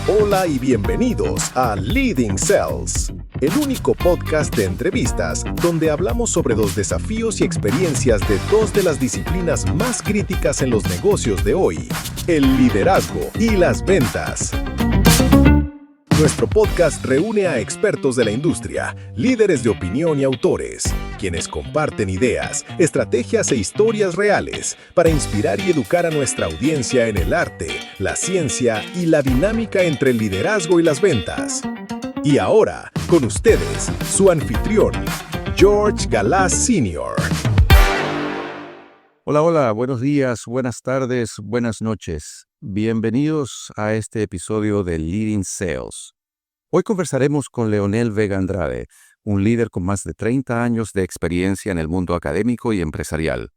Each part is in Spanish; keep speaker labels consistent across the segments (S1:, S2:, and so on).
S1: Hola y bienvenidos a Leading Cells, el único podcast de entrevistas donde hablamos sobre los desafíos y experiencias de dos de las disciplinas más críticas en los negocios de hoy, el liderazgo y las ventas. Nuestro podcast reúne a expertos de la industria, líderes de opinión y autores, quienes comparten ideas, estrategias e historias reales para inspirar y educar a nuestra audiencia en el arte, la ciencia y la dinámica entre el liderazgo y las ventas. Y ahora, con ustedes, su anfitrión, George Galás Sr.
S2: Hola, buenos días, buenas tardes, buenas noches. Bienvenidos a este episodio de Leading Sales. Hoy conversaremos con Leonel Vega Andrade, un líder con más de 30 años de experiencia en el mundo académico y empresarial.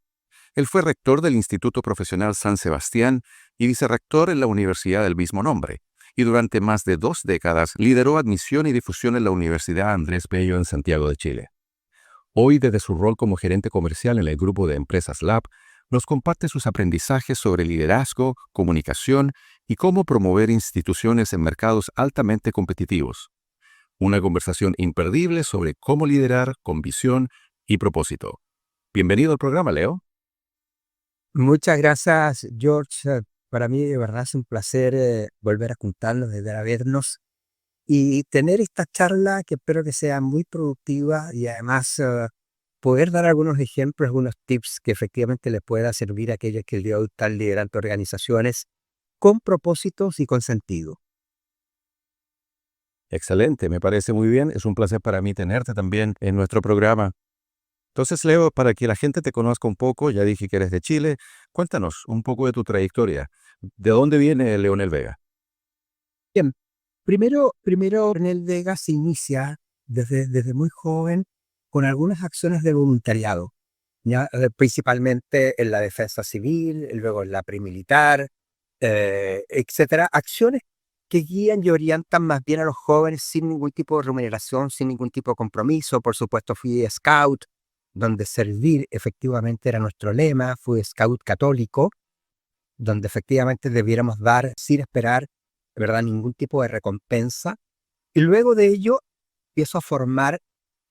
S2: Él fue rector del Instituto Profesional San Sebastián y vicerrector en la universidad del mismo nombre, y durante más de 2 décadas lideró admisión y difusión en la Universidad Andrés Bello en Santiago de Chile. Hoy, desde su rol como gerente comercial en el grupo de empresas Lab, nos comparte sus aprendizajes sobre liderazgo, comunicación y cómo promover instituciones en mercados altamente competitivos. Una conversación imperdible sobre cómo liderar con visión y propósito. Bienvenido al programa, Leo.
S3: Muchas gracias, George. Para mí, de verdad, es un placer volver a juntarnos, volver a vernos y tener esta charla que espero que sea muy productiva y además poder dar algunos ejemplos, algunos tips que efectivamente les pueda servir a aquellos que el día de hoy están liderando organizaciones con propósitos y con sentido.
S2: Excelente, me parece muy bien. Es un placer para mí tenerte también en nuestro programa. Entonces, Leo, para que la gente te conozca un poco, ya dije que eres de Chile, cuéntanos un poco de tu trayectoria. ¿De dónde viene Leonel Vega?
S3: Bien, primero Renel Vega se inicia desde muy joven con algunas acciones de voluntariado, ¿ya? Principalmente en la defensa civil, luego en la premilitar, etcétera. Acciones que guían y orientan más bien a los jóvenes sin ningún tipo de remuneración, sin ningún tipo de compromiso. Por supuesto, fui scout, donde servir efectivamente era nuestro lema. Fui scout católico, donde efectivamente debiéramos dar sin esperar, ¿verdad?, ningún tipo de recompensa. Y luego de ello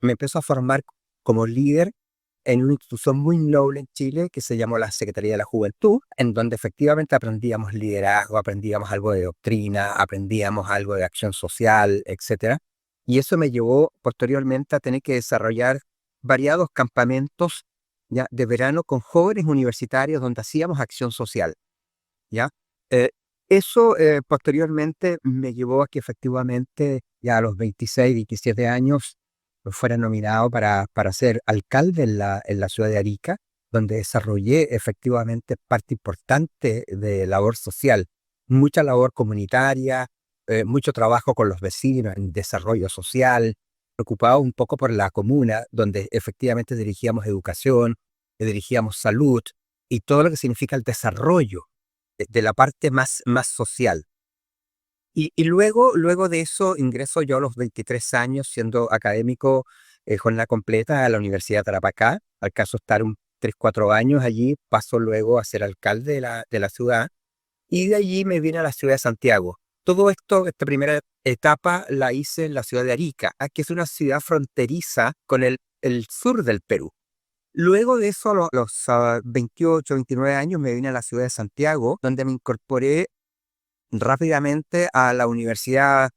S3: me empiezo a formar como líder en una institución muy noble en Chile que se llamó la Secretaría de la Juventud, en donde efectivamente aprendíamos liderazgo, aprendíamos algo de doctrina, aprendíamos algo de acción social, etcétera. Y eso me llevó posteriormente a tener que desarrollar variados campamentos, ¿ya?, de verano con jóvenes universitarios donde hacíamos acción social, ¿ya? Eh, Eso posteriormente me llevó a que efectivamente ya a los 26, 27 años fuera nominado para ser alcalde en la ciudad de Arica, donde desarrollé efectivamente parte importante de labor social, mucha labor comunitaria, mucho trabajo con los vecinos en desarrollo social, preocupado un poco por la comuna, donde efectivamente dirigíamos educación, dirigíamos salud y todo lo que significa el desarrollo de la parte más social. Y luego de eso ingreso yo a los 23 años siendo académico jornada completa a la Universidad de Tarapacá. Alcanzo a estar 3, 4 años allí, paso luego a ser alcalde de la ciudad y de allí me vine a la ciudad de Santiago. Todo esto, esta primera etapa la hice en la ciudad de Arica, que es una ciudad fronteriza con el sur del Perú. Luego de eso, a los 28, 29 años, me vine a la ciudad de Santiago, donde me incorporé rápidamente a la Universidad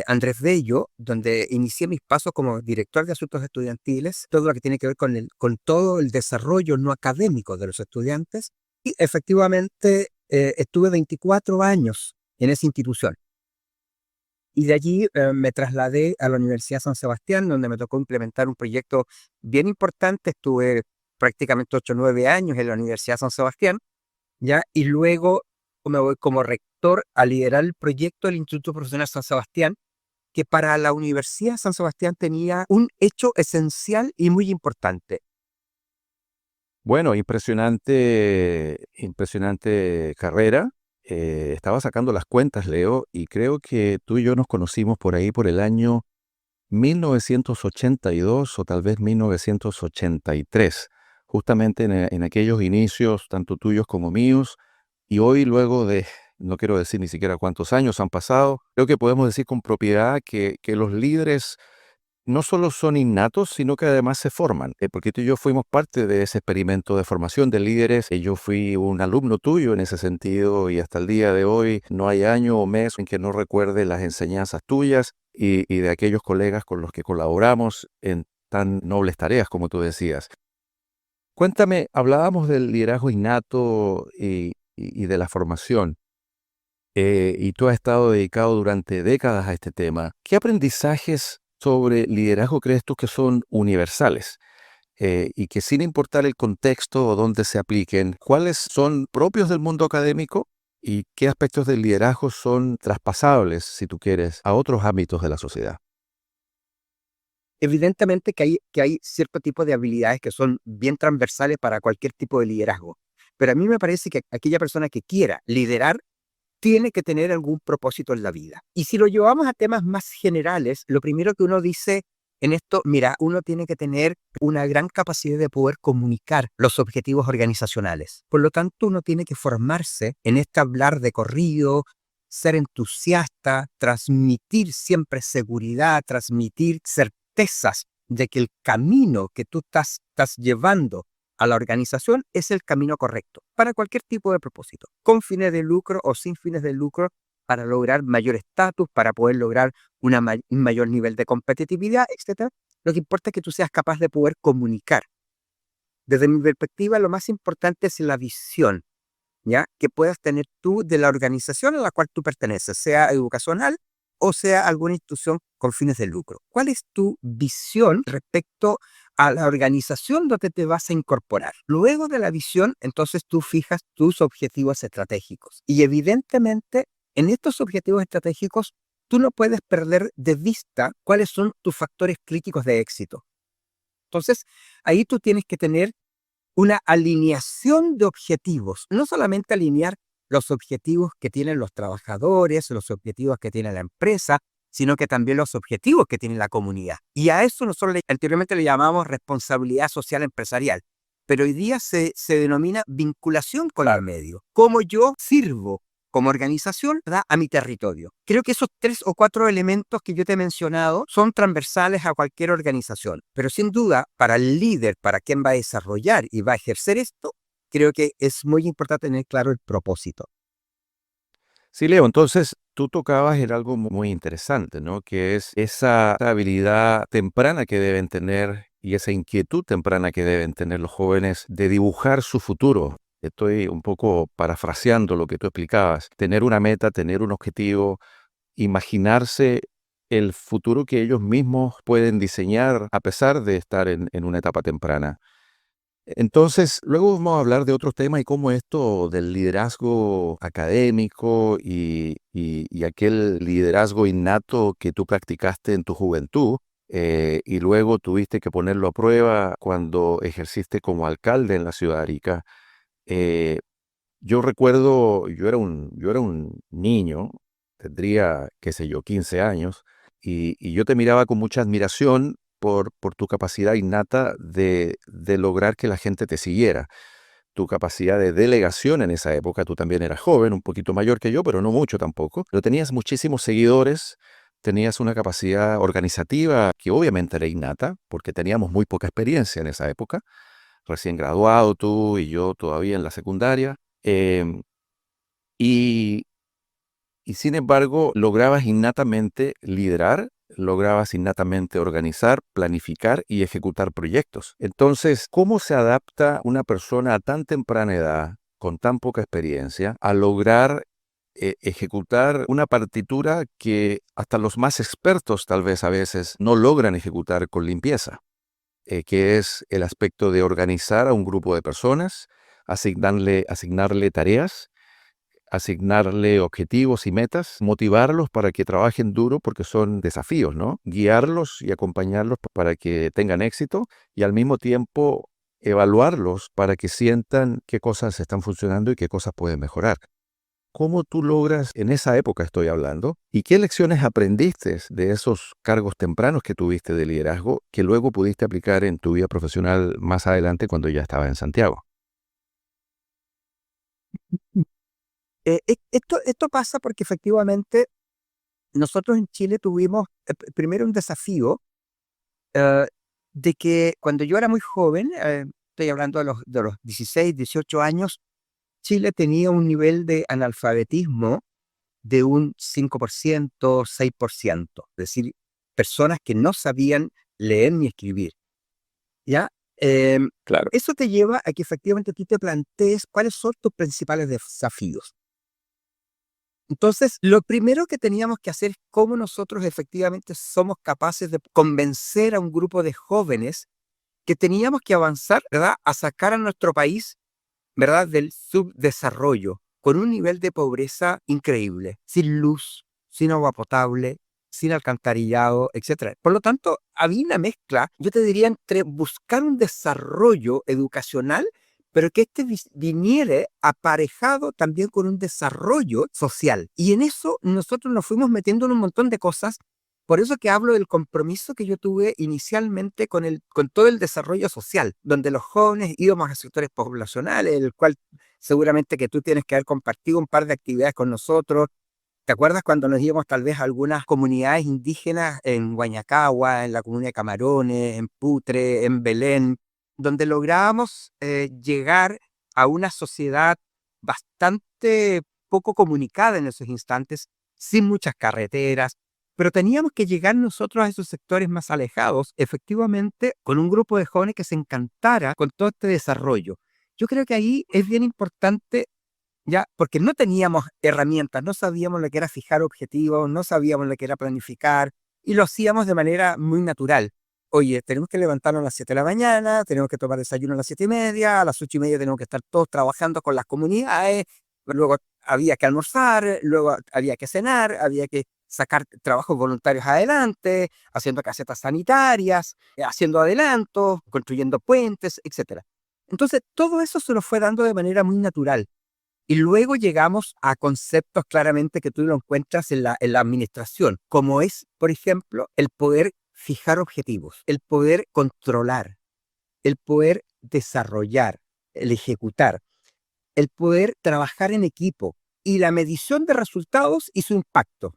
S3: Andrés Bello, donde inicié mis pasos como director de asuntos estudiantiles, todo lo que tiene que ver con todo el desarrollo no académico de los estudiantes. Y efectivamente estuve 24 años en esa institución. Y de allí me trasladé a la Universidad San Sebastián, donde me tocó implementar un proyecto bien importante. Estuve prácticamente 8 o 9 años en la Universidad San Sebastián, ¿ya? Y luego me voy como rector a liderar el proyecto del Instituto Profesional San Sebastián, que para la Universidad San Sebastián tenía un hecho esencial y muy importante.
S2: Bueno, impresionante carrera. Estaba sacando las cuentas, Leo, y creo que tú y yo nos conocimos por ahí por el año 1982 o tal vez 1983. justamente en aquellos inicios, tanto tuyos como míos, y hoy luego de, no quiero decir ni siquiera cuántos años han pasado, creo que podemos decir con propiedad que los líderes no solo son innatos, sino que además se forman, porque tú y yo fuimos parte de ese experimento de formación de líderes, y yo fui un alumno tuyo en ese sentido, y hasta el día de hoy no hay año o mes en que no recuerde las enseñanzas tuyas y de aquellos colegas con los que colaboramos en tan nobles tareas como tú decías. Cuéntame, hablábamos del liderazgo innato y de la formación. Y tú has estado dedicado durante décadas a este tema. ¿Qué aprendizajes sobre liderazgo crees tú que son universales? Y que sin importar el contexto o dónde se apliquen, ¿cuáles son propios del mundo académico y qué aspectos del liderazgo son traspasables, si tú quieres, a otros ámbitos de la sociedad?
S3: Evidentemente que hay cierto tipo de habilidades que son bien transversales para cualquier tipo de liderazgo, pero a mí me parece que aquella persona que quiera liderar tiene que tener algún propósito en la vida. Y si lo llevamos a temas más generales, lo primero que uno dice en esto, mira, uno tiene que tener una gran capacidad de poder comunicar los objetivos organizacionales. Por lo tanto, uno tiene que formarse en este hablar de corrido, ser entusiasta, transmitir siempre seguridad, transmitir certezas de que el camino que tú estás llevando a la organización es el camino correcto para cualquier tipo de propósito, con fines de lucro o sin fines de lucro, para lograr mayor estatus, para poder lograr un mayor nivel de competitividad, etcétera. Lo que importa es que tú seas capaz de poder comunicar. Desde mi perspectiva, lo más importante es la visión, ¿ya? Que puedas tener tú de la organización a la cual tú perteneces, sea educacional o sea alguna institución con fines de lucro. ¿Cuál es tu visión respecto a la organización donde te vas a incorporar? Luego de la visión, entonces tú fijas tus objetivos estratégicos. Y evidentemente, en estos objetivos estratégicos, tú no puedes perder de vista cuáles son tus factores críticos de éxito. Entonces, ahí tú tienes que tener una alineación de objetivos, no solamente alinear los objetivos que tienen los trabajadores, los objetivos que tiene la empresa, sino que también los objetivos que tiene la comunidad. Y a eso nosotros anteriormente le llamamos responsabilidad social empresarial, pero hoy día se denomina vinculación con el medio. Cómo yo sirvo como organización, ¿verdad?, a mi territorio. Creo que esos 3 o 4 elementos que yo te he mencionado son transversales a cualquier organización, pero sin duda para el líder, para quien va a desarrollar y va a ejercer esto, creo que es muy importante tener claro el propósito.
S2: Sí, Leo, entonces tú tocabas en algo muy interesante, ¿no? Que es esa habilidad temprana que deben tener y esa inquietud temprana que deben tener los jóvenes de dibujar su futuro. Estoy un poco parafraseando lo que tú explicabas. Tener una meta, tener un objetivo, imaginarse el futuro que ellos mismos pueden diseñar a pesar de estar en una etapa temprana. Entonces, luego vamos a hablar de otros temas y cómo esto del liderazgo académico y aquel liderazgo innato que tú practicaste en tu juventud, y luego tuviste que ponerlo a prueba cuando ejerciste como alcalde en la ciudad de Arica. Eh, yo recuerdo, yo era un niño, tendría, qué sé yo, 15 años, y yo te miraba con mucha admiración por tu capacidad innata de lograr que la gente te siguiera, tu capacidad de delegación en esa época. Tú también eras joven, un poquito mayor que yo, pero no mucho tampoco, pero tenías muchísimos seguidores, tenías una capacidad organizativa que obviamente era innata, porque teníamos muy poca experiencia en esa época, recién graduado tú y yo todavía en la secundaria. Em, y, y sin embargo, lograbas innatamente liderar, lograbas innatamente organizar, planificar y ejecutar proyectos. Entonces, ¿cómo se adapta una persona a tan temprana edad, con tan poca experiencia, a lograr ejecutar una partitura que hasta los más expertos tal vez a veces no logran ejecutar con limpieza? Que es el aspecto de organizar a un grupo de personas, asignarle tareas, asignarle objetivos y metas, motivarlos para que trabajen duro porque son desafíos, ¿no? Guiarlos y acompañarlos para que tengan éxito y al mismo tiempo evaluarlos para que sientan qué cosas están funcionando y qué cosas pueden mejorar. cómo tú logras, en esa época estoy hablando, y qué lecciones aprendiste de esos cargos tempranos que tuviste de liderazgo que luego pudiste aplicar en tu vida profesional más adelante cuando ya estabas en Santiago.
S3: Esto pasa porque efectivamente nosotros en Chile tuvimos primero un desafío eh, de que cuando yo era muy joven, estoy hablando de los 16, 18 años, Chile tenía un nivel de analfabetismo de un 5%, 6%, es decir, personas que no sabían leer ni escribir, ¿ya? Em,
S2: Claro.
S3: Eso te lleva a que efectivamente tú te plantees cuáles son tus principales desafíos. Entonces, lo primero que teníamos que hacer es cómo nosotros efectivamente somos capaces de convencer a un grupo de jóvenes que teníamos que avanzar, ¿verdad?, a sacar a nuestro país, ¿verdad?, del subdesarrollo, con un nivel de pobreza increíble, sin luz, sin agua potable, sin alcantarillado, etcétera. Por lo tanto, había una mezcla, yo te diría, entre buscar un desarrollo educacional, pero que este viniere aparejado también con un desarrollo social. Y en eso nosotros nos fuimos metiendo en un montón de cosas. Por eso que hablo del compromiso que yo tuve inicialmente con todo el desarrollo social, donde los jóvenes íbamos a sectores poblacionales, el cual seguramente que tú tienes que haber compartido un par de actividades con nosotros. ¿Te acuerdas cuando nos íbamos tal vez a algunas comunidades indígenas en Guañacagua, en la comunidad de Camarones, en Putre, en Belén, donde lográbamos llegar a una sociedad bastante poco comunicada en esos instantes, sin muchas carreteras, pero teníamos que llegar nosotros a esos sectores más alejados, efectivamente, con un grupo de jóvenes que se encantara con todo este desarrollo. Yo creo que ahí es bien importante, ya, porque no teníamos herramientas, no sabíamos lo que era fijar objetivos, no sabíamos lo que era planificar, y lo hacíamos de manera muy natural. Oye, tenemos que levantarnos a las 7 de la mañana, tenemos que tomar desayuno a las 7:30, a las 8:30 tenemos que estar todos trabajando con las comunidades, luego había que almorzar, luego había que cenar, había que sacar trabajos voluntarios adelante, haciendo casetas sanitarias, haciendo adelantos, construyendo puentes, etcétera. Entonces, todo eso se nos fue dando de manera muy natural. Y luego llegamos a conceptos claramente que tú lo encuentras en la administración, como es, por ejemplo, el poder fijar objetivos, el poder controlar, el poder desarrollar, el ejecutar, el poder trabajar en equipo y la medición de resultados y su impacto.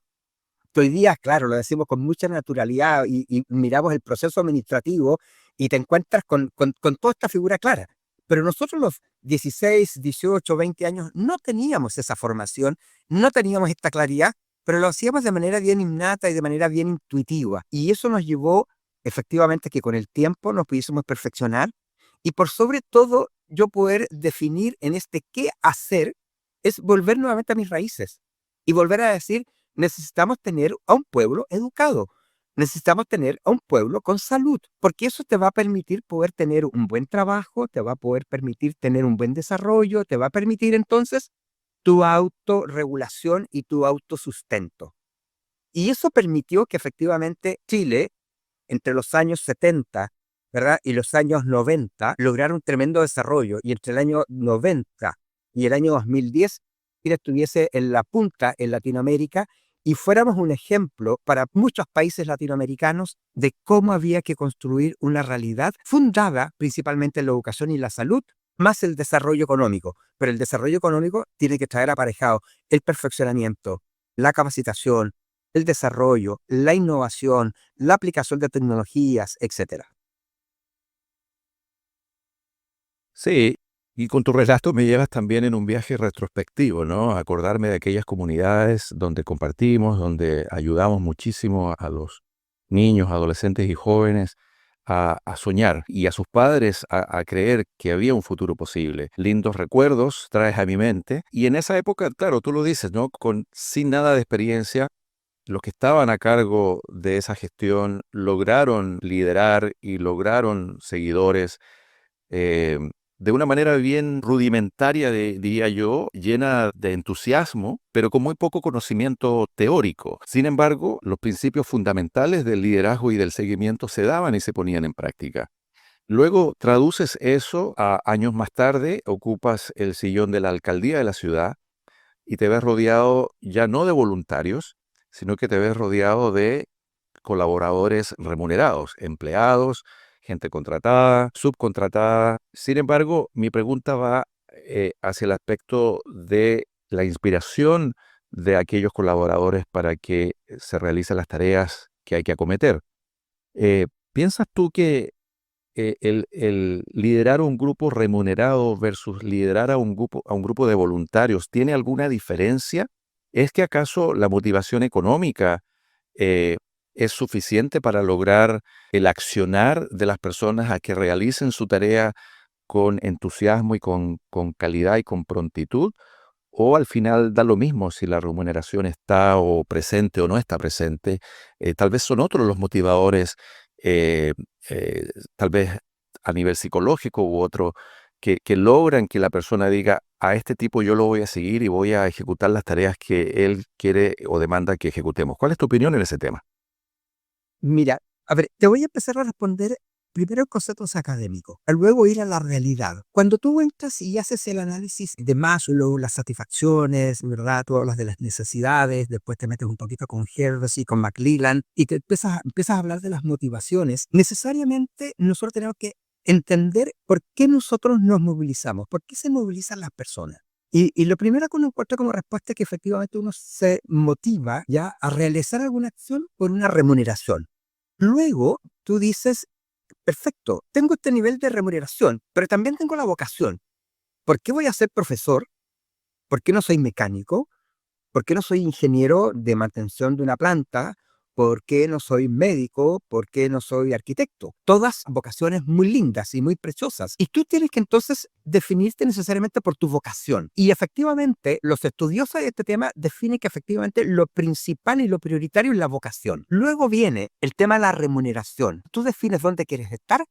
S3: Que hoy día, claro, lo decimos con mucha naturalidad y miramos el proceso administrativo y te encuentras con toda esta figura clara. Pero nosotros los 16, 18, 20 años no teníamos esa formación, no teníamos esta claridad, pero lo hacíamos de manera bien innata y de manera bien intuitiva. Y eso nos llevó efectivamente que con el tiempo nos pudiésemos perfeccionar y por sobre todo yo poder definir en este qué hacer es volver nuevamente a mis raíces y volver a decir, necesitamos tener a un pueblo educado, necesitamos tener a un pueblo con salud, porque eso te va a permitir poder tener un buen trabajo, te va a poder permitir tener un buen desarrollo, te va a permitir entonces tu autorregulación y tu autosustento. Y eso permitió que efectivamente Chile, entre los años 70, ¿verdad?, y los años 90, lograra un tremendo desarrollo, y entre el año 90 y el año 2010, Chile estuviese en la punta en Latinoamérica y fuéramos un ejemplo para muchos países latinoamericanos de cómo había que construir una realidad fundada principalmente en la educación y la salud, más el desarrollo económico. Pero el desarrollo económico tiene que traer aparejado el perfeccionamiento, la capacitación, el desarrollo, la innovación, la aplicación de tecnologías, etcétera.
S2: Sí, y con tu relato me llevas también en un viaje retrospectivo, ¿no? A acordarme de aquellas comunidades donde compartimos, donde ayudamos muchísimo a los niños, adolescentes y jóvenes a soñar y a sus padres a creer que había un futuro posible. Lindos recuerdos traes a mi mente y en esa época, claro, tú lo dices, ¿no? Sin nada de experiencia, los que estaban a cargo de esa gestión lograron liderar y lograron seguidores eh, de una manera bien rudimentaria, diría yo, llena de entusiasmo, pero con muy poco conocimiento teórico. Sin embargo, los principios fundamentales del liderazgo y del seguimiento se daban y se ponían en práctica. Luego traduces eso a años más tarde, ocupas el sillón de la alcaldía de la ciudad, y te ves rodeado ya no de voluntarios, sino que te ves rodeado de colaboradores remunerados, empleados, gente contratada, subcontratada. Sin embargo, mi pregunta va hacia el aspecto de la inspiración de aquellos colaboradores para que se realicen las tareas que hay que acometer. ¿Piensas tú que el liderar un grupo remunerado versus liderar a un grupo de voluntarios tiene alguna diferencia? ¿Es que acaso la motivación económica eh, es suficiente para lograr el accionar de las personas a que realicen su tarea con entusiasmo y con calidad y con prontitud? ¿O al final da lo mismo si la remuneración está o presente o no está presente? Tal vez son otros los motivadores, eh, tal vez a nivel psicológico u otro, que logran que la persona diga, a este tipo yo lo voy a seguir y voy a ejecutar las tareas que él quiere o demanda que ejecutemos. ¿Cuál es tu opinión en ese tema?
S3: Mira, a ver, te voy a empezar a responder primero en conceptos académicos, a luego ir a la realidad. Cuando tú entras y haces el análisis de Maslow, las satisfacciones, ¿verdad? Tú hablas de las necesidades, después te metes un poquito con Hersey, con McClelland, y te empiezas a hablar de las motivaciones. Necesariamente nosotros tenemos que entender por qué nosotros nos movilizamos, por qué se movilizan las personas. Y lo primero que uno encuentra como respuesta es que efectivamente uno se motiva ya a realizar alguna acción por una remuneración. Luego tú dices, perfecto, tengo este nivel de remuneración, pero también tengo la vocación. ¿Por qué voy a ser profesor? ¿Por qué no soy mecánico? ¿Por qué no soy ingeniero de mantención de una planta? ¿Por qué no soy médico? ¿Por qué no soy arquitecto? Todas vocaciones muy lindas y muy preciosas. Y tú tienes que entonces definirte necesariamente por tu vocación. Y efectivamente, los estudiosos de este tema definen que efectivamente lo principal y lo prioritario es la vocación. Luego viene el tema de la remuneración. Tú defines dónde quieres estar,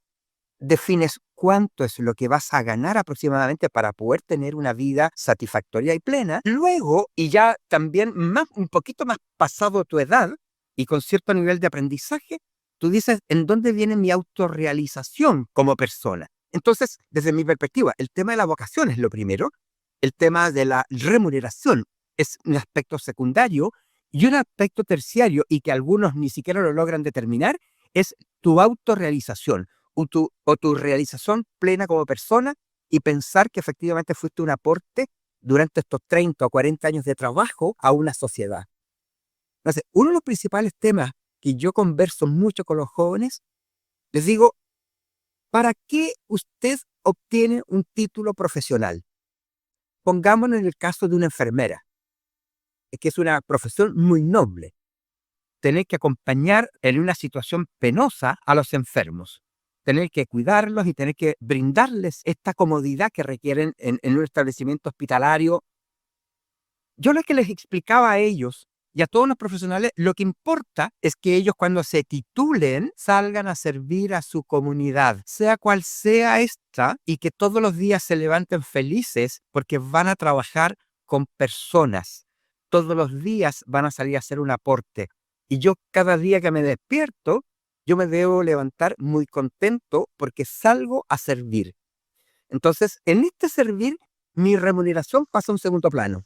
S3: defines cuánto es lo que vas a ganar aproximadamente para poder tener una vida satisfactoria y plena. Luego, y ya también un poquito más pasado tu edad y con cierto nivel de aprendizaje, tú dices, ¿en dónde viene mi autorrealización como persona? Entonces, desde mi perspectiva, el tema de la vocación es lo primero, el tema de la remuneración es un aspecto secundario y un aspecto terciario y que algunos ni siquiera lo logran determinar es tu autorrealización o tu realización plena como persona y pensar que efectivamente fuiste un aporte durante estos 30 o 40 años de trabajo a una sociedad. Entonces, uno de los principales temas que yo converso mucho con los jóvenes, les digo, ¿para qué usted obtiene un título profesional? Pongámonos en el caso de una enfermera, que es una profesión muy noble. Tener que acompañar en una situación penosa a los enfermos, tener que cuidarlos y tener que brindarles esta comodidad que requieren en un establecimiento hospitalario. Yo lo que les explicaba a ellos y a todos los profesionales, lo que importa es que ellos cuando se titulen salgan a servir a su comunidad, sea cual sea esta, y que todos los días se levanten felices porque van a trabajar con personas. Todos los días van a salir a hacer un aporte. Y yo cada día que me despierto, yo me debo levantar muy contento porque salgo a servir. Entonces, en este servir, mi remuneración pasa a un segundo plano.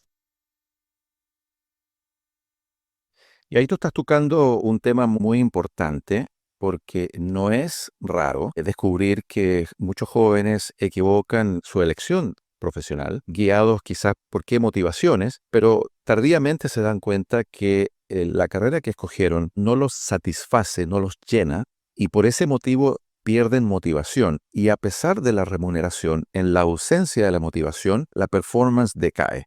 S2: Y ahí tú estás tocando un tema muy importante porque no es raro descubrir que muchos jóvenes equivocan su elección profesional, guiados quizás por qué motivaciones, pero tardíamente se dan cuenta que la carrera que escogieron no los satisface, no los llena, y por ese motivo pierden motivación. Y a pesar de la remuneración, en la ausencia de la motivación, la performance decae.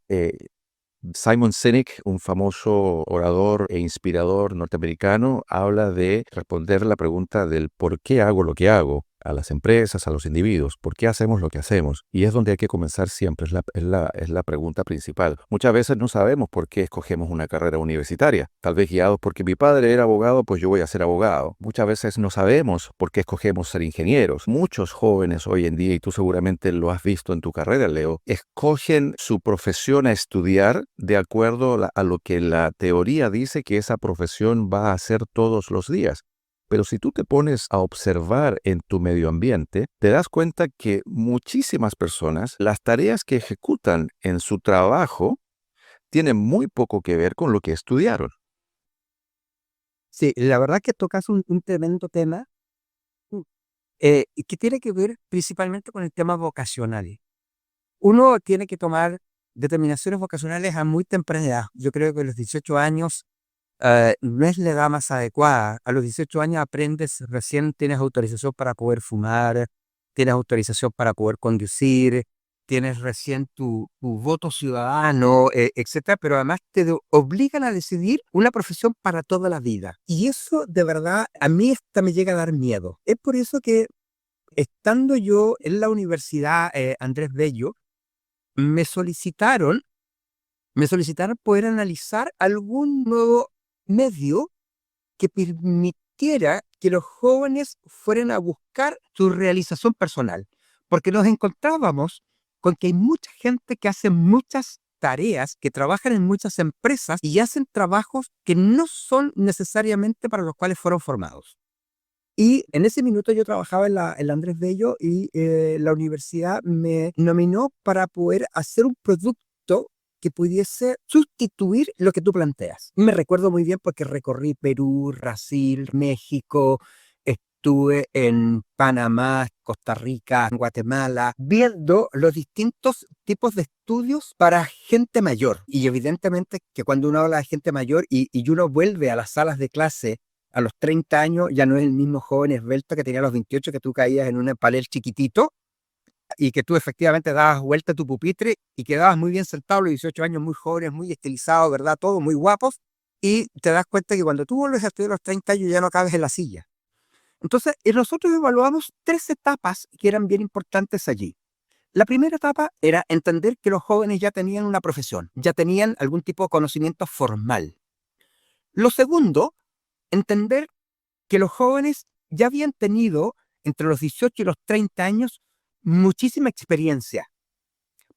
S2: Simon Sinek, un famoso orador e inspirador norteamericano, habla de responder la pregunta del por qué hago lo que hago a las empresas, a los individuos, por qué hacemos lo que hacemos. Y es donde hay que comenzar siempre, es la pregunta principal. Muchas veces no sabemos por qué escogemos una carrera universitaria. Tal vez guiados porque mi padre era abogado, pues yo voy a ser abogado. Muchas veces no sabemos por qué escogemos ser ingenieros. Muchos jóvenes hoy en día, y tú seguramente lo has visto en tu carrera, Leo, escogen su profesión a estudiar de acuerdo a lo que la teoría dice que esa profesión va a hacer todos los días. Pero si tú te pones a observar en tu medio ambiente, te das cuenta que muchísimas personas, las tareas que ejecutan en su trabajo, tiene muy poco que ver con lo que estudiaron.
S3: Sí, la verdad que tocas un tremendo tema y que tiene que ver principalmente con el tema vocacional. Uno tiene que tomar determinaciones vocacionales a muy temprana edad. Yo creo que a los 18 años no es la edad más adecuada. A los 18 años aprendes, recién tienes autorización para poder fumar, tienes autorización para poder conducir, tienes recién tu voto ciudadano, etcétera, pero además obligan a decidir una profesión para toda la vida. Y eso de verdad a mí hasta me llega a dar miedo. Es por eso que estando yo en la Universidad Andrés Bello, me solicitaron poder analizar algún nuevo medio que permitiera que los jóvenes fueran a buscar su realización personal, porque nos encontrábamos con que hay mucha gente que hace muchas tareas, que trabajan en muchas empresas y hacen trabajos que no son necesariamente para los cuales fueron formados. Y en ese minuto yo trabajaba en la Andrés Bello y la universidad me nominó para poder hacer un producto que pudiese sustituir lo que tú planteas. Me recuerdo muy bien porque recorrí Perú, Brasil, México, estuve en Panamá, Costa Rica, Guatemala, viendo los distintos tipos de estudios para gente mayor. Y evidentemente que cuando uno habla de gente mayor y uno vuelve a las salas de clase a los 30 años, ya no es el mismo joven esbelto que tenía a los 28, que tú caías en un panel chiquitito y que tú efectivamente dabas vuelta a tu pupitre y quedabas muy bien sentado a los 18 años, muy jóvenes, muy estilizados, ¿verdad? Todos muy guapos. Y te das cuenta que cuando tú vuelves a estudiar a los 30 años ya no cabes en la silla. Entonces, nosotros evaluamos 3 etapas que eran bien importantes allí. La primera etapa era entender que los jóvenes ya tenían una profesión, ya tenían algún tipo de conocimiento formal. Lo segundo, entender que los jóvenes ya habían tenido entre los 18 y los 30 años muchísima experiencia.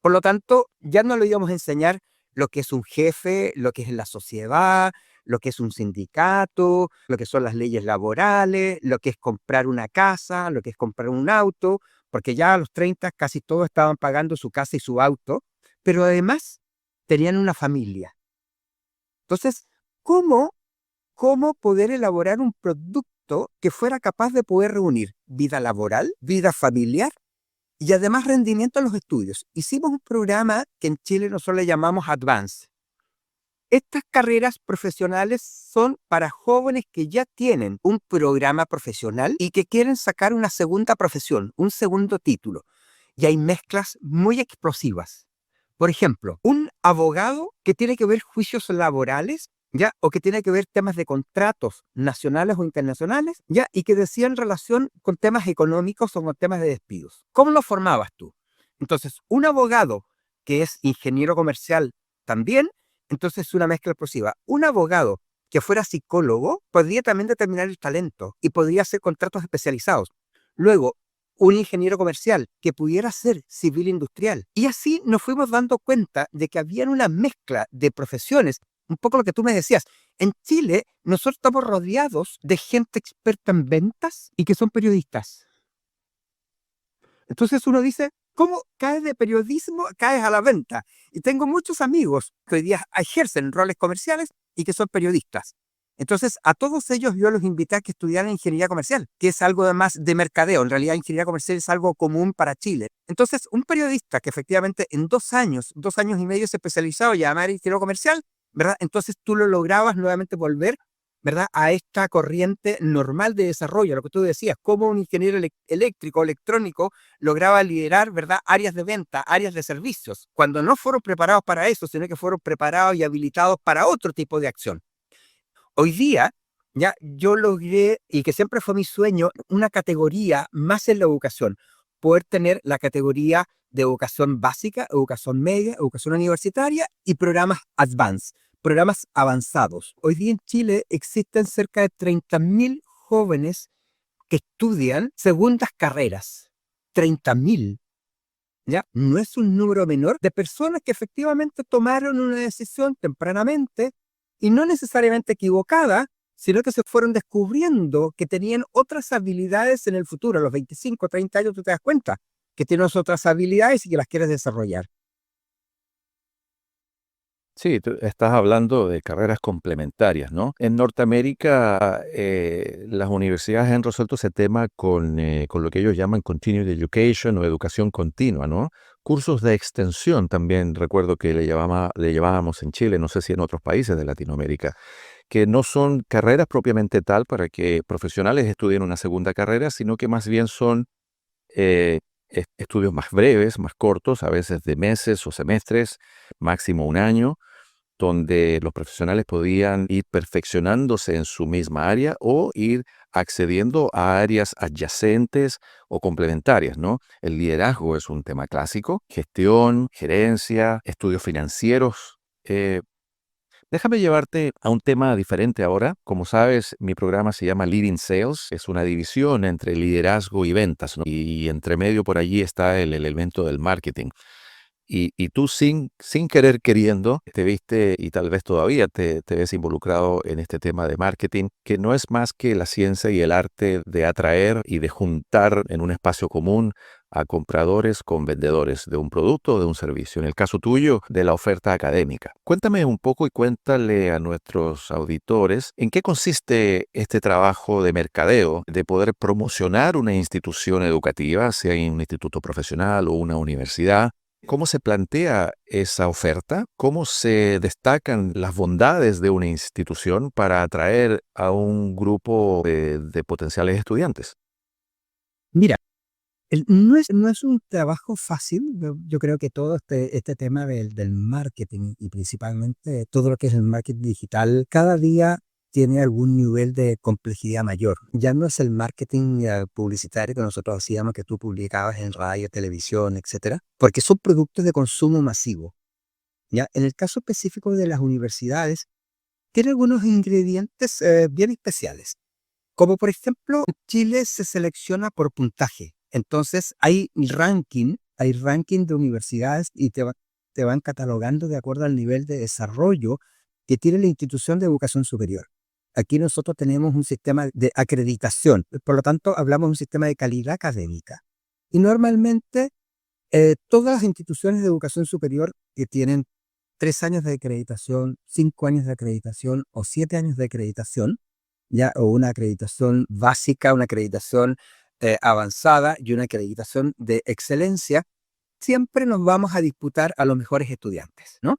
S3: Por lo tanto, ya no le íbamos a enseñar lo que es un jefe, lo que es la sociedad, lo que es un sindicato, lo que son las leyes laborales, lo que es comprar una casa, lo que es comprar un auto, porque ya a los 30 casi todos estaban pagando su casa y su auto, pero además tenían una familia. Entonces, ¿cómo poder elaborar un producto que fuera capaz de poder reunir vida laboral, vida familiar y además rendimiento en los estudios? Hicimos un programa que en Chile nosotros le llamamos Advance. Estas carreras profesionales son para jóvenes que ya tienen un programa profesional y que quieren sacar una segunda profesión, un segundo título. Y hay mezclas muy explosivas. Por ejemplo, un abogado que tiene que ver juicios laborales, ¿ya? O que tiene que ver temas de contratos nacionales o internacionales, ¿ya? Y que decían relación con temas económicos o con temas de despidos. ¿Cómo lo formabas tú? Entonces, un abogado que es ingeniero comercial también, entonces es una mezcla explosiva. Un abogado que fuera psicólogo podría también determinar el talento y podría hacer contratos especializados. Luego, un ingeniero comercial que pudiera ser civil industrial. Y así nos fuimos dando cuenta de que había una mezcla de profesiones, un poco lo que tú me decías. En Chile, nosotros estamos rodeados de gente experta en ventas y que son periodistas. Entonces uno dice, ¿cómo caes de periodismo, caes a la venta? Y tengo muchos amigos que hoy día ejercen roles comerciales y que son periodistas. Entonces, a todos ellos yo los invité a que estudiaran ingeniería comercial, que es algo además de mercadeo. En realidad, ingeniería comercial es algo común para Chile. Entonces, un periodista que efectivamente en 2 años y medio se especializó y llamar ingeniero comercial, ¿verdad? Entonces tú lo lograbas nuevamente volver, ¿verdad?, a esta corriente normal de desarrollo, lo que tú decías, cómo un ingeniero eléctrico, electrónico, lograba liderar, ¿verdad?, áreas de venta, áreas de servicios, cuando no fueron preparados para eso, sino que fueron preparados y habilitados para otro tipo de acción. Hoy día, ya yo logré, y que siempre fue mi sueño, una categoría más en la educación, poder tener la categoría de educación básica, educación media, educación universitaria y programas advanced, programas avanzados. Hoy día en Chile existen cerca de 30.000 jóvenes que estudian segundas carreras. 30.000. ¿Ya? No es un número menor de personas que efectivamente tomaron una decisión tempranamente y no necesariamente equivocada, sino que se fueron descubriendo que tenían otras habilidades en el futuro. A los 25, 30 años tú te das cuenta que tienes otras habilidades y que las quieres desarrollar.
S2: Sí, tú estás hablando de carreras complementarias, ¿no? En Norteamérica, las universidades han resuelto ese tema con lo que ellos llaman Continuing Education o educación continua, ¿no? Cursos de extensión también recuerdo que le llamábamos en Chile, no sé si en otros países de Latinoamérica, que no son carreras propiamente tal para que profesionales estudien una segunda carrera, sino que más bien son eh, estudios más breves, más cortos, a veces de meses o semestres, máximo un año, donde los profesionales podían ir perfeccionándose en su misma área o ir accediendo a áreas adyacentes o complementarias, ¿no? El liderazgo es un tema clásico, gestión, gerencia, estudios financieros. eh, Déjame llevarte a un tema diferente ahora. Como sabes, mi programa se llama Leading Sales. Es una división entre liderazgo y ventas, ¿no? Y entre medio por allí está el elemento del marketing. Y tú sin querer queriendo, te viste y tal vez todavía te ves involucrado en este tema de marketing, que no es más que la ciencia y el arte de atraer y de juntar en un espacio común a compradores con vendedores de un producto o de un servicio. En el caso tuyo, de la oferta académica. Cuéntame un poco y cuéntale a nuestros auditores en qué consiste este trabajo de mercadeo, de poder promocionar una institución educativa, sea un instituto profesional o una universidad. ¿Cómo se plantea esa oferta? ¿Cómo se destacan las bondades de una institución para atraer a un grupo de potenciales estudiantes?
S3: Mira, no es un trabajo fácil. Yo creo que todo este tema del marketing y principalmente todo lo que es el marketing digital, cada día tiene algún nivel de complejidad mayor. Ya no es el marketing publicitario que nosotros hacíamos, que tú publicabas en radio, televisión, etcétera, porque son productos de consumo masivo. ¿Ya? En el caso específico de las universidades, tiene algunos ingredientes bien especiales. Como por ejemplo, Chile se selecciona por puntaje. Entonces hay ranking de universidades y te van catalogando de acuerdo al nivel de desarrollo que tiene la institución de educación superior. Aquí nosotros tenemos un sistema de acreditación, por lo tanto hablamos de un sistema de calidad académica. Y normalmente todas las instituciones de educación superior que tienen 3 años de acreditación, 5 años de acreditación o 7 años de acreditación, ya, o una acreditación básica, una acreditación avanzada y una acreditación de excelencia, siempre nos vamos a disputar a los mejores estudiantes, ¿no?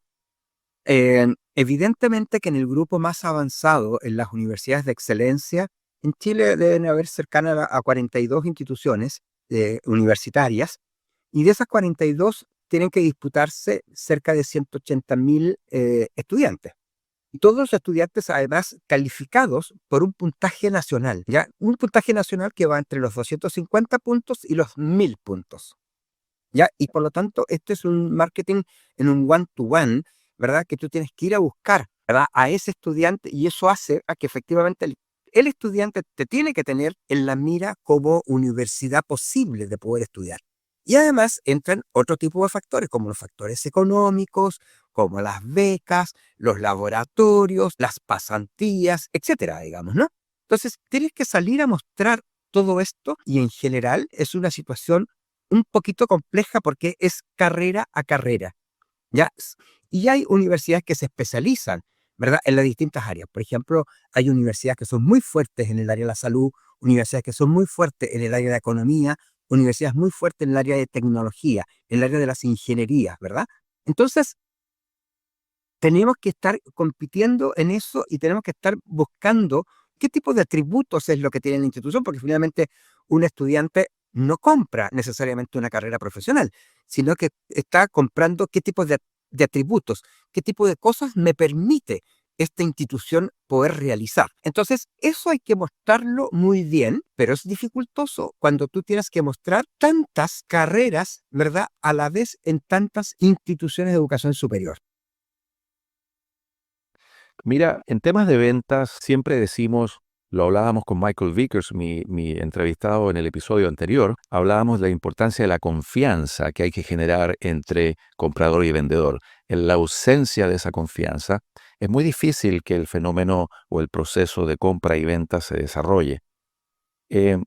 S3: Evidentemente que en el grupo más avanzado, en las universidades de excelencia, en Chile deben haber cercana a 42 instituciones universitarias, y de esas 42 tienen que disputarse cerca de 180.000 estudiantes. Y todos los estudiantes, además, calificados por un puntaje nacional, ¿ya? Un puntaje nacional que va entre los 250 puntos y los 1.000 puntos, ¿ya? Y por lo tanto, este es un marketing en un one-to-one, ¿verdad? Que tú tienes que ir a buscar, ¿verdad? A ese estudiante, y eso hace a que efectivamente el estudiante te tiene que tener en la mira como universidad posible de poder estudiar. Y además entran otro tipo de factores, como los factores económicos, como las becas, los laboratorios, las pasantías, etcétera, digamos, ¿no? Entonces, tienes que salir a mostrar todo esto, y en general es una situación un poquito compleja porque es carrera a carrera, ¿ya? Y hay universidades que se especializan, ¿verdad?, en las distintas áreas. Por ejemplo, hay universidades que son muy fuertes en el área de la salud, universidades que son muy fuertes en el área de economía, universidades muy fuertes en el área de tecnología, en el área de las ingenierías, ¿verdad? Entonces, tenemos que estar compitiendo en eso y tenemos que estar buscando qué tipo de atributos es lo que tiene la institución, porque finalmente un estudiante no compra necesariamente una carrera profesional, sino que está comprando qué tipo de atributos, qué tipo de cosas me permite esta institución poder realizar. Entonces, eso hay que mostrarlo muy bien, pero es dificultoso cuando tú tienes que mostrar tantas carreras, ¿verdad?, a la vez en tantas instituciones de educación superior.
S2: Mira, en temas de ventas siempre decimos, lo hablábamos con Michael Vickers, mi entrevistado en el episodio anterior, hablábamos de la importancia de la confianza que hay que generar entre comprador y vendedor. En la ausencia de esa confianza, es muy difícil que el fenómeno o el proceso de compra y venta se desarrolle. Eh,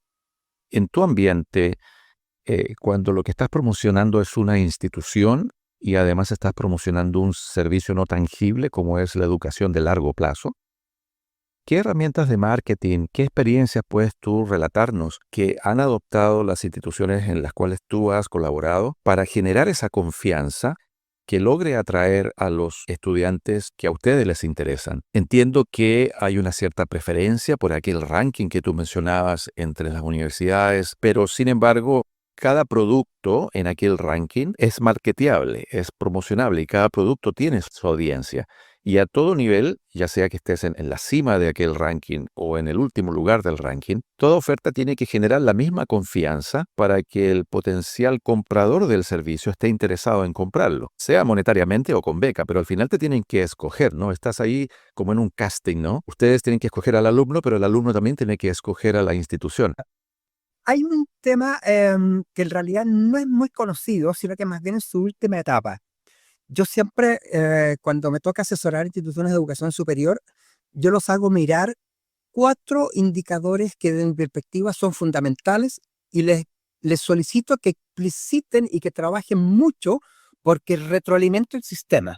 S2: en tu ambiente, cuando lo que estás promocionando es una institución, y además estás promocionando un servicio no tangible como es la educación de largo plazo. ¿Qué herramientas de marketing, qué experiencias puedes tú relatarnos que han adoptado las instituciones en las cuales tú has colaborado para generar esa confianza que logre atraer a los estudiantes que a ustedes les interesan? Entiendo que hay una cierta preferencia por aquel ranking que tú mencionabas entre las universidades, pero sin embargo, cada producto en aquel ranking es marketeable, es promocionable y cada producto tiene su audiencia. Y a todo nivel, ya sea que estés en la cima de aquel ranking o en el último lugar del ranking, toda oferta tiene que generar la misma confianza para que el potencial comprador del servicio esté interesado en comprarlo, sea monetariamente o con beca, pero al final te tienen que escoger, ¿no? Estás ahí como en un casting, ¿no? Ustedes tienen que escoger al alumno, pero el alumno también tiene que escoger a la institución.
S3: Hay un tema que en realidad no es muy conocido, sino que más bien en su última etapa. Yo siempre, cuando me toca asesorar instituciones de educación superior, yo los hago mirar 4 indicadores que de mi perspectiva son fundamentales y les solicito que expliciten y que trabajen mucho porque retroalimento el sistema,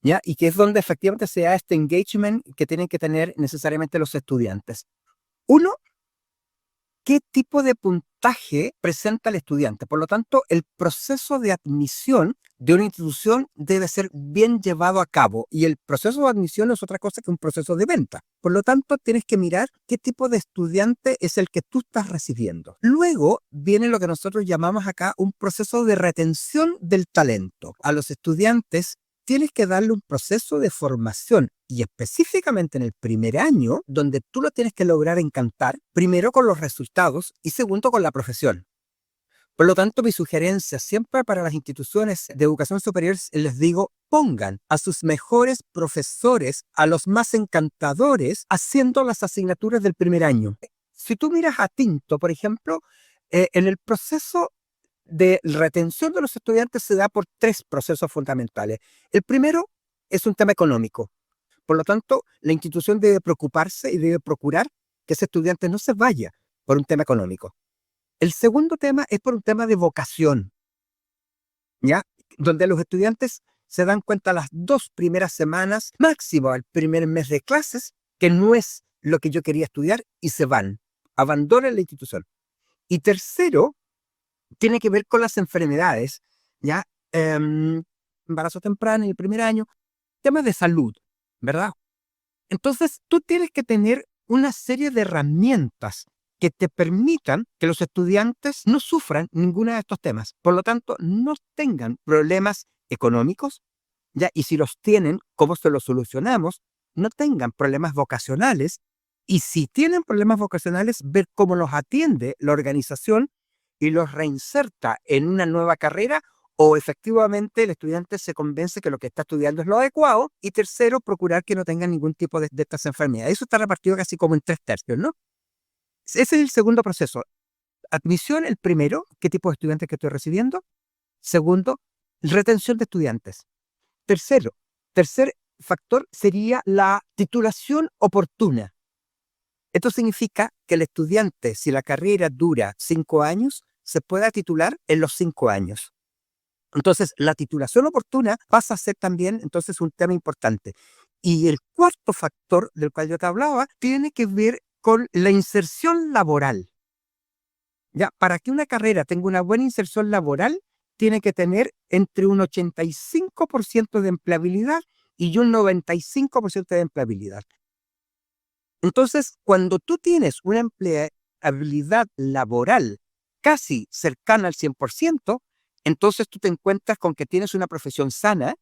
S3: ¿ya? Y que es donde efectivamente se da este engagement que tienen que tener necesariamente los estudiantes. Uno, ¿qué tipo de puntaje presenta el estudiante? Por lo tanto, el proceso de admisión de una institución debe ser bien llevado a cabo y el proceso de admisión no es otra cosa que un proceso de venta. Por lo tanto, tienes que mirar qué tipo de estudiante es el que tú estás recibiendo. Luego viene lo que nosotros llamamos acá un proceso de retención del talento. A los estudiantes tienes que darle un proceso de formación y específicamente en el primer año, donde tú lo tienes que lograr encantar, primero con los resultados y segundo con la profesión. Por lo tanto, mi sugerencia siempre para las instituciones de educación superior les digo, pongan a sus mejores profesores, a los más encantadores, haciendo las asignaturas del primer año. Si tú miras a Tinto, por ejemplo, en el proceso de retención de los estudiantes se da por 3 procesos fundamentales. El primero es un tema económico. Por lo tanto, la institución debe preocuparse y debe procurar que ese estudiante no se vaya por un tema económico. El segundo tema es por un tema de vocación, ¿ya? Donde los estudiantes se dan cuenta las 2 primeras semanas, máximo al primer mes de clases, que no es lo que yo quería estudiar y se van, abandonan la institución. Y tercero, tiene que ver con las enfermedades, ¿ya? Embarazo temprano en el primer año, temas de salud, ¿verdad? Entonces, tú tienes que tener una serie de herramientas que te permitan que los estudiantes no sufran ninguno de estos temas. Por lo tanto, no tengan problemas económicos, ¿ya? Y si los tienen, ¿cómo se los solucionamos? No tengan problemas vocacionales. Y si tienen problemas vocacionales, ver cómo los atiende la organización y los reinserta en una nueva carrera o efectivamente el estudiante se convence que lo que está estudiando es lo adecuado. Y tercero, procurar que no tengan ningún tipo de estas enfermedades. Eso está repartido casi como en 3 tercios, ¿no? Ese es el segundo proceso. Admisión, el primero, qué tipo de estudiantes que estoy recibiendo. Segundo, retención de estudiantes. Tercer factor sería la titulación oportuna. Esto significa que el estudiante, si la carrera dura 5 años, se pueda titular en los 5 años. Entonces, la titulación oportuna pasa a ser también entonces un tema importante. Y el cuarto factor del cual yo te hablaba tiene que ver con la inserción laboral. Ya, para que una carrera tenga una buena inserción laboral, tiene que tener entre un 85% de empleabilidad y un 95% de empleabilidad. Entonces, cuando tú tienes una empleabilidad laboral casi cercana al 100%, entonces tú te encuentras con que tienes una profesión sana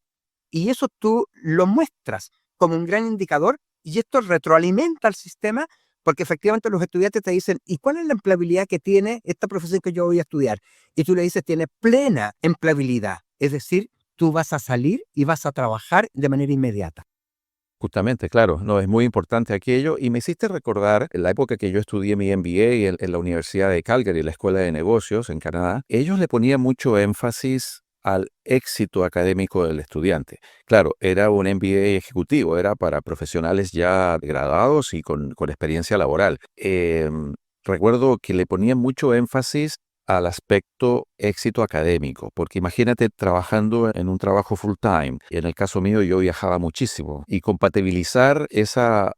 S3: y eso tú lo muestras como un gran indicador y esto retroalimenta al sistema porque efectivamente los estudiantes te dicen, ¿y cuál es la empleabilidad que tiene esta profesión que yo voy a estudiar? Y tú le dices, tiene plena empleabilidad, es decir, tú vas a salir y vas a trabajar de manera inmediata.
S2: Justamente, claro, no, es muy importante aquello. Y me hiciste recordar en la época que yo estudié mi MBA en la Universidad de Calgary, la Escuela de Negocios en Canadá, ellos le ponían mucho énfasis al éxito académico del estudiante. Claro, era un MBA ejecutivo, era para profesionales ya graduados y con experiencia laboral. Recuerdo que le ponían mucho énfasis al aspecto éxito académico, porque imagínate trabajando en un trabajo full time. En el caso mío yo viajaba muchísimo y compatibilizar esa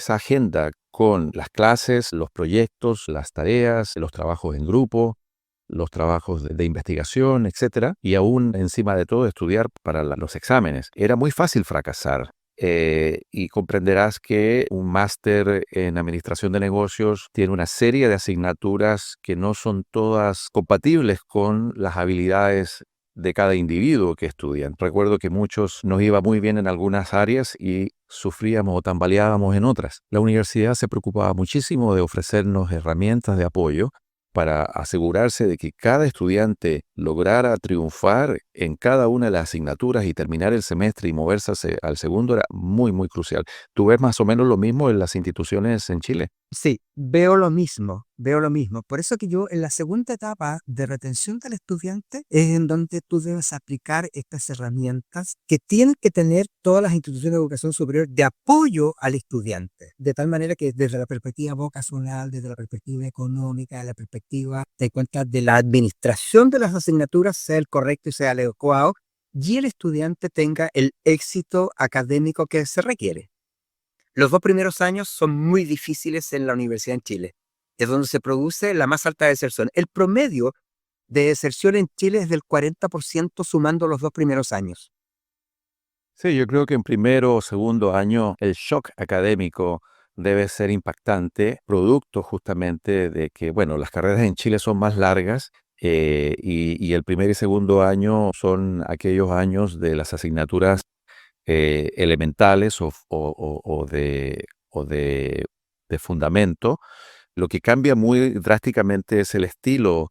S2: agenda con las clases, los proyectos, las tareas, los trabajos en grupo, los trabajos de investigación, etcétera, y aún encima de todo estudiar para los exámenes. Era muy fácil fracasar. Y comprenderás que un máster en administración de negocios tiene una serie de asignaturas que no son todas compatibles con las habilidades de cada individuo que estudian. Recuerdo que muchos nos iba muy bien en algunas áreas y sufríamos o tambaleábamos en otras. La universidad se preocupaba muchísimo de ofrecernos herramientas de apoyo para asegurarse de que cada estudiante lograra triunfar en cada una de las asignaturas y terminar el semestre y moverse al segundo era muy, muy crucial. ¿Tú ves más o menos lo mismo en las instituciones en Chile?
S3: Sí, veo lo mismo, veo lo mismo. Por eso que yo en la segunda etapa de retención del estudiante es en donde tú debes aplicar estas herramientas que tienen que tener todas las instituciones de educación superior de apoyo al estudiante. De tal manera que desde la perspectiva vocacional, desde la perspectiva económica, de la perspectiva de cuenta de la administración de las asignaturas sea el correcto y sea el adecuado y el estudiante tenga el éxito académico que se requiere. Los 2 primeros años son muy difíciles en la universidad en Chile. Es donde se produce la más alta deserción. El promedio de deserción en Chile es del 40% sumando los 2 primeros años.
S2: Sí, yo creo que en primero o segundo año el shock académico debe ser impactante, producto justamente de que, bueno, las carreras en Chile son más largas y el primer y segundo año son aquellos años de las asignaturas elementales o de fundamento. Lo que cambia muy drásticamente es el estilo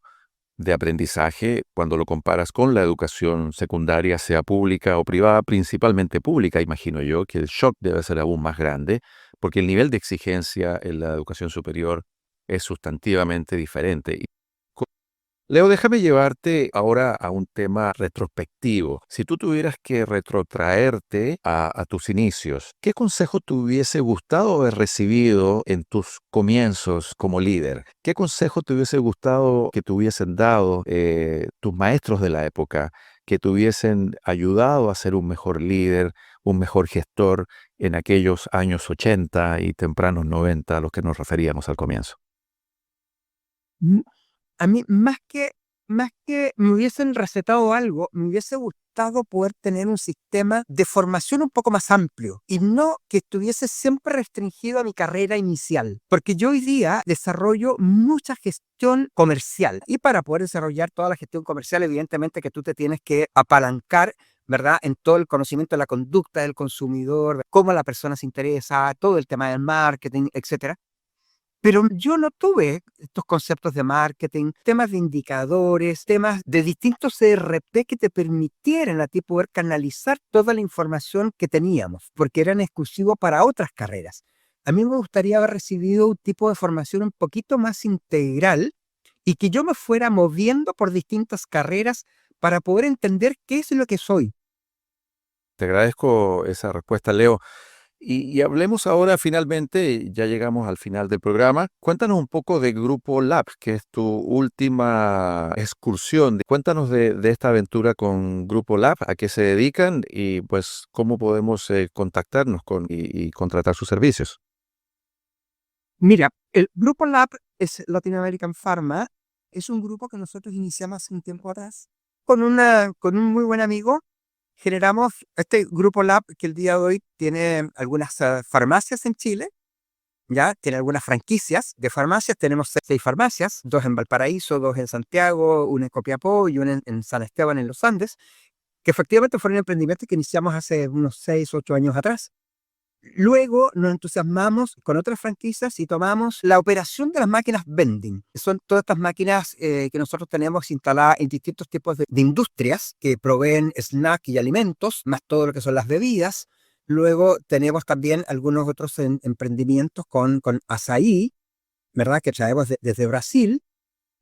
S2: de aprendizaje cuando lo comparas con la educación secundaria, sea pública o privada, principalmente pública, imagino yo, que el shock debe ser aún más grande, porque el nivel de exigencia en la educación superior es sustantivamente diferente. Leo, déjame llevarte ahora a un tema retrospectivo. Si tú tuvieras que retrotraerte a tus inicios, ¿qué consejo te hubiese gustado haber recibido en tus comienzos como líder? ¿Qué consejo te hubiese gustado que te hubiesen dado tus maestros de la época, que te hubiesen ayudado a ser un mejor líder, un mejor gestor en aquellos años 80 y tempranos 90 a los que nos referíamos al comienzo?
S3: Mm, A mí, más que me hubiesen recetado algo, me hubiese gustado poder tener un sistema de formación un poco más amplio y no que estuviese siempre restringido a mi carrera inicial. Porque yo hoy día desarrollo mucha gestión comercial y para poder desarrollar toda la gestión comercial, evidentemente que tú te tienes que apalancar, ¿verdad? En todo el conocimiento de la conducta del consumidor, de cómo la persona se interesa, todo el tema del marketing, etcétera. Pero yo no tuve estos conceptos de marketing, temas de indicadores, temas de distintos ERP que te permitieran a ti poder canalizar toda la información que teníamos, porque eran exclusivos para otras carreras. A mí me gustaría haber recibido un tipo de formación un poquito más integral y que yo me fuera moviendo por distintas carreras para poder entender qué es lo que soy.
S2: Te agradezco esa respuesta, Leo. Y hablemos ahora finalmente, ya llegamos al final del programa. Cuéntanos un poco de Grupo Lab, que es tu última excursión. Cuéntanos de esta aventura con Grupo Lab, a qué se dedican y pues cómo podemos contactarnos y contratar sus servicios.
S3: Mira, el Grupo Lab es Latin American Pharma, es un grupo que nosotros iniciamos hace un tiempo atrás con un muy buen amigo. Generamos este Grupo Lab que el día de hoy tiene algunas farmacias en Chile, ya tiene algunas franquicias de farmacias. Tenemos 6 farmacias, 2 en Valparaíso, 2 en Santiago, una en Copiapó y una en San Esteban en los Andes, que efectivamente fueron emprendimientos que iniciamos hace unos 6, 8 años atrás. Luego nos entusiasmamos con otras franquicias y tomamos la operación de las máquinas vending, que son todas estas máquinas que nosotros tenemos instaladas en distintos tipos de industrias que proveen snack y alimentos, más todo lo que son las bebidas. Luego tenemos también algunos otros emprendimientos con açaí, ¿verdad? Que traemos desde Brasil.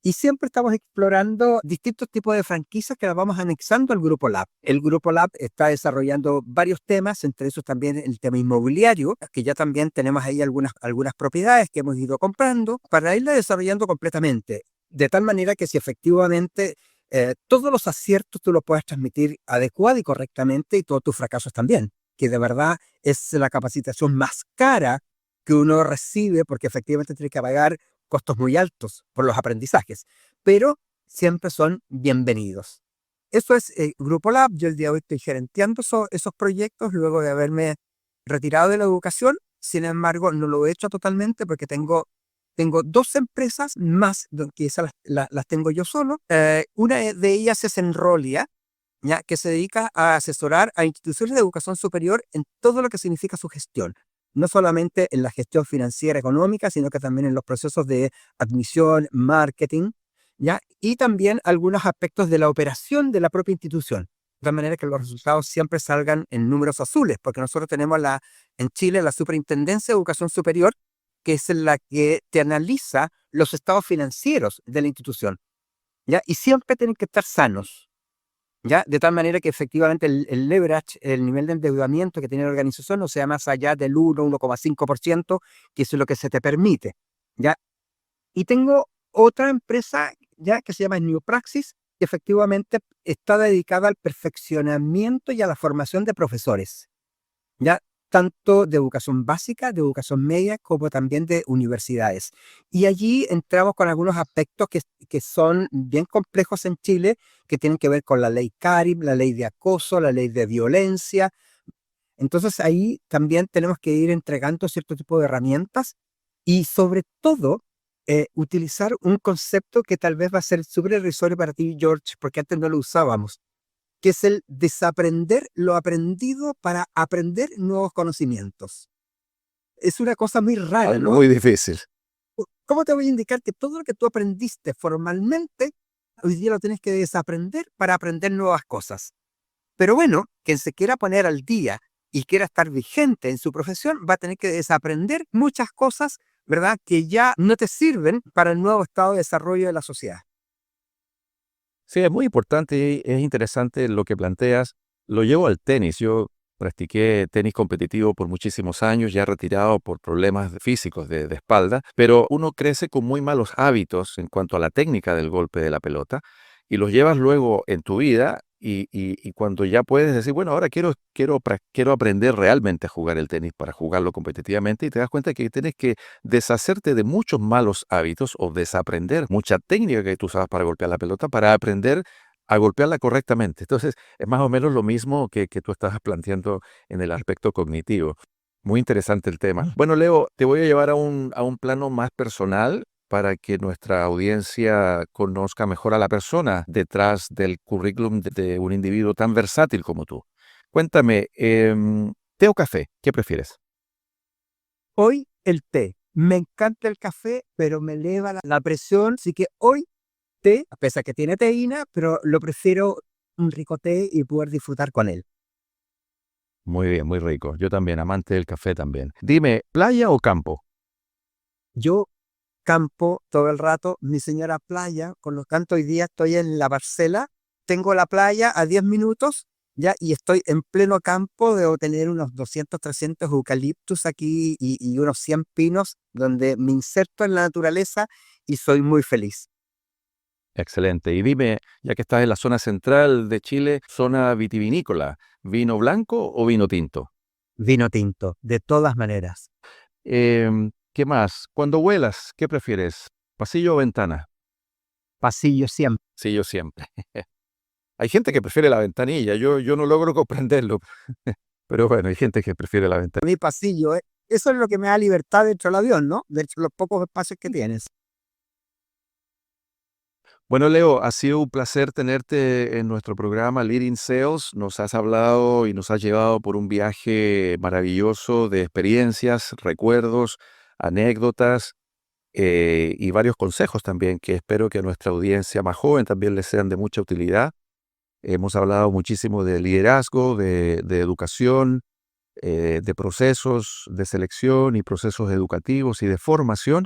S3: Y siempre estamos explorando distintos tipos de franquicias que las vamos anexando al Grupo Lab. El Grupo Lab está desarrollando varios temas, entre esos también el tema inmobiliario, que ya también tenemos ahí algunas propiedades que hemos ido comprando para irla desarrollando completamente. de tal manera que si efectivamente todos los aciertos tú los puedes transmitir adecuada y correctamente y todos tus fracasos también, que de verdad es la capacitación más cara que uno recibe porque efectivamente tiene que pagar costos muy altos por los aprendizajes, pero siempre son bienvenidos. Eso es Grupo Lab. Yo el día de hoy estoy gerenteando esos proyectos luego de haberme retirado de la educación. Sin embargo, no lo he hecho totalmente porque tengo dos empresas más, que esas las tengo yo solo. Una de ellas es Enrolia, ¿ya? Que se dedica a asesorar a instituciones de educación superior en todo lo que significa su gestión. No solamente en la gestión financiera económica, sino que también en los procesos de admisión, marketing, ¿ya? Y también algunos aspectos de la operación de la propia institución. De manera que los resultados siempre salgan en números azules, porque nosotros tenemos en Chile la Superintendencia de Educación Superior, que es la que te analiza los estados financieros de la institución, ¿ya? Y siempre tienen que estar sanos, ¿ya? De tal manera que efectivamente el leverage, el nivel de endeudamiento que tiene la organización no sea más allá del 1,5%, que eso es lo que se te permite, ¿ya? Y tengo otra empresa, ¿ya? Que se llama New Praxis, que efectivamente está dedicada al perfeccionamiento y a la formación de profesores, ¿ya? Tanto de educación básica, de educación media, como también de universidades. Y allí entramos con algunos aspectos que son bien complejos en Chile, que tienen que ver con la ley CARIM, la ley de acoso, la ley de violencia. Entonces ahí también tenemos que ir entregando cierto tipo de herramientas y sobre todo utilizar un concepto que tal vez va a ser súper irrisorio para ti, George, porque antes no lo usábamos, que es el desaprender lo aprendido para aprender nuevos conocimientos. Es una cosa muy rara, ¿no?
S2: Muy difícil.
S3: ¿Cómo te voy a indicar que todo lo que tú aprendiste formalmente, hoy día lo tienes que desaprender para aprender nuevas cosas? Pero bueno, quien se quiera poner al día y quiera estar vigente en su profesión, va a tener que desaprender muchas cosas, ¿verdad? Que ya no te sirven para el nuevo estado de desarrollo de la sociedad.
S2: Sí, es muy importante y es interesante lo que planteas. Lo llevo al tenis. Yo practiqué tenis competitivo por muchísimos años, ya retirado por problemas físicos de espalda, pero uno crece con muy malos hábitos en cuanto a la técnica del golpe de la pelota y los llevas luego en tu vida y cuando ya puedes decir, bueno, ahora quiero aprender realmente a jugar el tenis para jugarlo competitivamente y te das cuenta que tienes que deshacerte de muchos malos hábitos o desaprender mucha técnica que tú usabas para golpear la pelota para aprender a golpearla correctamente. Entonces, es más o menos lo mismo que tú estabas planteando en el aspecto cognitivo. Muy interesante el tema. Bueno, Leo, te voy a llevar a un plano más personal para que nuestra audiencia conozca mejor a la persona detrás del currículum de un individuo tan versátil como tú. Cuéntame, ¿té o café? ¿Qué prefieres?
S3: Hoy el té. Me encanta el café, pero me eleva la presión, así que hoy té, a pesar que tiene teína, pero lo prefiero un rico té y poder disfrutar con él.
S2: Muy bien, muy rico. Yo también, amante del café también. Dime, ¿playa o campo?
S3: Yo campo todo el rato, mi señora playa, con lo tanto hoy día estoy en la parcela, tengo la playa a 10 minutos, ya, y estoy en pleno campo, debo tener unos 200, 300 eucaliptus aquí y unos 100 pinos, donde me inserto en la naturaleza y soy muy feliz.
S2: Excelente. Y dime, ya que estás en la zona central de Chile, zona vitivinícola, ¿vino blanco o vino tinto?
S3: Vino tinto, de todas maneras.
S2: ¿Qué más? Cuando vuelas, ¿qué prefieres? ¿Pasillo o ventana?
S3: Pasillo siempre.
S2: Sí, yo siempre. Hay gente que prefiere la ventanilla, yo no logro comprenderlo, pero bueno, hay gente que prefiere la ventana.
S3: Mi pasillo, eso es lo que me da libertad dentro del avión, ¿no? De hecho, los pocos espacios que tienes.
S2: Bueno, Leo, ha sido un placer tenerte en nuestro programa Leading Sales. Nos has hablado y nos has llevado por un viaje maravilloso de experiencias, recuerdos, anécdotas y varios consejos también que espero que a nuestra audiencia más joven también les sean de mucha utilidad. Hemos hablado muchísimo de liderazgo, de educación, de procesos de selección y procesos educativos y de formación.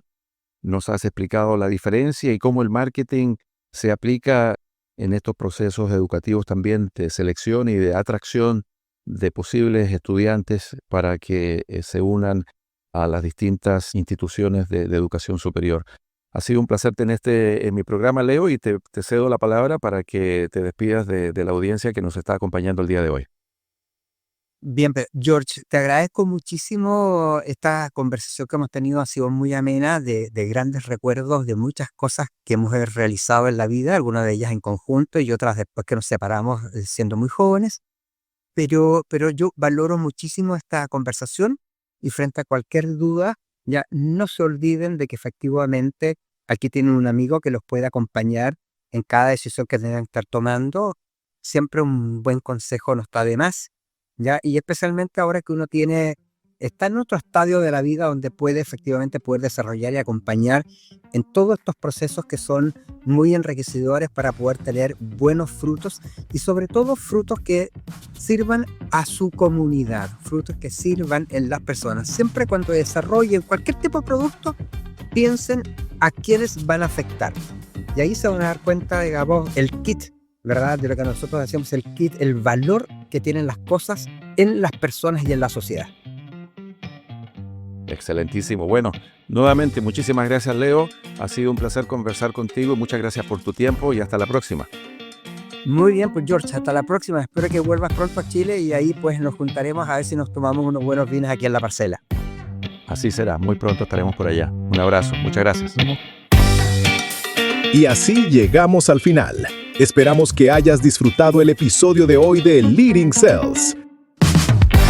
S2: Nos has explicado la diferencia y cómo el marketing se aplica en estos procesos educativos también de selección y de atracción de posibles estudiantes para que se unan a las distintas instituciones de educación superior. Ha sido un placer tenerte en mi programa, Leo, y te cedo la palabra para que te despidas de la audiencia que nos está acompañando el día de hoy.
S3: Bien, George, te agradezco muchísimo esta conversación que hemos tenido, ha sido muy amena, de grandes recuerdos, de muchas cosas que hemos realizado en la vida, algunas de ellas en conjunto y otras después que nos separamos siendo muy jóvenes, pero yo valoro muchísimo esta conversación y frente a cualquier duda, ya no se olviden de que efectivamente aquí tienen un amigo que los puede acompañar en cada decisión que tengan que estar tomando. Siempre un buen consejo no está de más. ¿Ya? Y especialmente ahora que uno está en otro estadio de la vida donde puede efectivamente poder desarrollar y acompañar en todos estos procesos que son muy enriquecedores para poder tener buenos frutos y sobre todo frutos que sirvan a su comunidad, frutos que sirvan en las personas. Siempre cuando desarrollen cualquier tipo de producto, piensen a quiénes van a afectar. Y ahí se van a dar cuenta, digamos, el kit, ¿verdad? De lo que nosotros decimos el kit, el valor que tienen las cosas en las personas y en la sociedad.
S2: Excelentísimo. Bueno, nuevamente muchísimas gracias, Leo. Ha sido un placer conversar contigo. Muchas gracias por tu tiempo y hasta la próxima.
S3: Muy bien, pues George, hasta la próxima. Espero que vuelvas pronto a Chile y ahí pues nos juntaremos a ver si nos tomamos unos buenos vinos aquí en la parcela.
S2: Así será. Muy pronto estaremos por allá. Un abrazo. Muchas gracias.
S1: Y así llegamos al final. Esperamos que hayas disfrutado el episodio de hoy de Leading Cells.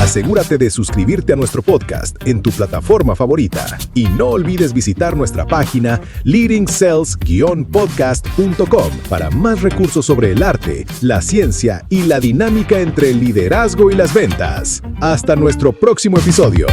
S1: Asegúrate de suscribirte a nuestro podcast en tu plataforma favorita y no olvides visitar nuestra página leadingcells-podcast.com para más recursos sobre el arte, la ciencia y la dinámica entre el liderazgo y las ventas. Hasta nuestro próximo episodio.